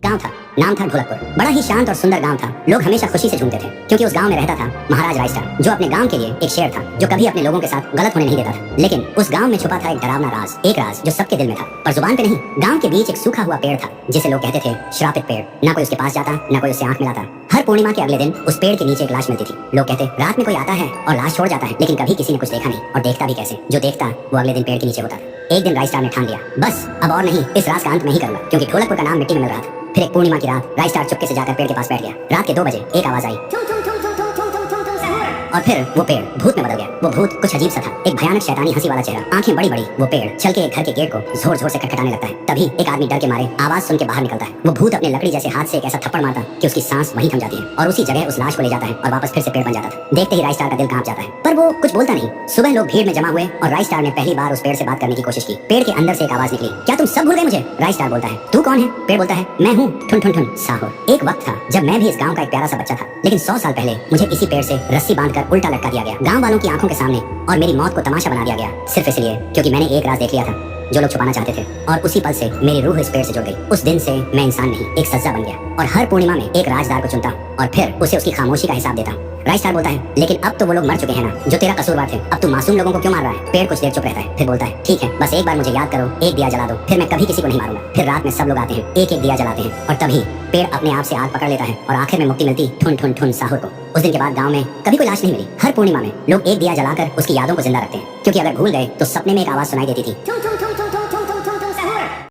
गांव था, नाम था ढोलकपुर। बड़ा ही शांत और सुंदर गांव था। लोग हमेशा खुशी से झूमते थे क्योंकि उस गांव में रहता था महाराज रायस्टार, जो अपने गांव के लिए एक शेर था, जो कभी अपने लोगों के साथ गलत होने नहीं देता था। लेकिन उस गांव में छुपा था एक डरावना राज, एक राज जो सबके दिल में था पर जुबान पे नहीं। गांव के बीच एक सूखा हुआ पेड़ था जिसे लोग कहते थे श्रापित पेड़। ना कोई उसके पास जाता, ना कोई उससे आंख मिलाता। हर पूर्णिमा के अगले दिन उस पेड़ के नीचे एक लाश मिलती थी। लोग कहते रात में कोई आता है और लाश छोड़ जाता है, लेकिन कभी किसी ने कुछ देखा नहीं, और देखता भी कैसे, जो देखता वो अगले दिन पेड़ के नीचे होता था। एक दिन रायस्टार ने ठान लिया, बस अब और नहीं, इस राज का अंत मैं ही करूंगा, क्योंकि ढोलकपुर का नाम मिट्टी में मिल रहा था। फिर एक पूर्णिमा की रात रायस्टार चुपके से जाकर पेड़ के पास बैठ गया। रात के 2 बजे एक आवाज आई और फिर वो पेड़ भूत में बदल गया। वो भूत कुछ अजीब सा था, एक भयानक शैतानी हंसी वाला चेहरा, आंखें बड़ी बड़ी। वो पेड़ चल के एक घर के गेट को जोर जोर से खटखटाने लगता है। तभी एक आदमी डर के मारे आवाज सुन के बाहर निकलता है। वो भूत अपने लकड़ी जैसे हाथ से एक ऐसा थप्पड़ मारता कि उसकी सांस वहीं थम जाती है और उसी जगह उस लाश को ले जाता है और वापस फिर से पेड़ बन जाता था। देखते ही रायस्टार का दिल कांप जाता है, पर वो कुछ बोलता नहीं। सुबह लोग भीड़ में जमा हुए और रायस्टार ने पहली बार उस पेड़ से बात करने की कोशिश की। पेड़ के अंदर से एक आवाज निकली, क्या तुम सब भूल गए मुझे? रायस्टार बोलता है, तू कौन है? पेड़ बोलता है, मैं हूँ ठुन ठुन ठुन साहुर। एक वक्त था जब मैं भी इस गांव का एक प्यारा सा बच्चा था, लेकिन 100 साल पहले मुझे इसी पेड़ से रस्सी बांधकर उल्टा लटका दिया गया, गांव वालों की आंखों के सामने, और मेरी मौत को तमाशा बना दिया गया, सिर्फ इसलिए क्योंकि मैंने एक राज देख लिया था जो लोग छुपाना चाहते थे। और उसी पल से मेरी रूह इस पेड़ से जुड़ गई। उस दिन से मैं इंसान नहीं, एक सज्जा बन गया, और हर पूर्णिमा में एक राजदार को चुनता और फिर उसे उसकी खामोशी का हिसाब देता। रायस्टार बोलता है, लेकिन अब तो वो लोग मर चुके हैं ना, जो तेरा कसूरवार थे। अब तू मासूम लोगों को क्यों मार रहा है? पेड़ कुछ देर चुप रहता है, फिर बोलता है, ठीक है, बस एक बार मुझे याद करो, एक दिया जला दो, फिर मैं कभी किसी को नहीं मारूंगा। फिर रात में सब लोग आते हैं, एक एक दिया जलाते हैं, और तभी पेड़ अपने आप से आग पकड़ लेता है और आखिर में मुक्ति मिलती ठुन ठुन ठुन साहुर को। उस दिन के बाद गांव में कभी कोई लाश नहीं मिली। हर पूर्णिमा में लोग एक दिया जलाकर उसकी यादों को जिंदा रखते हैं, क्योंकि अगर भूल गए तो सपने में एक आवाज सुनाई देती थी,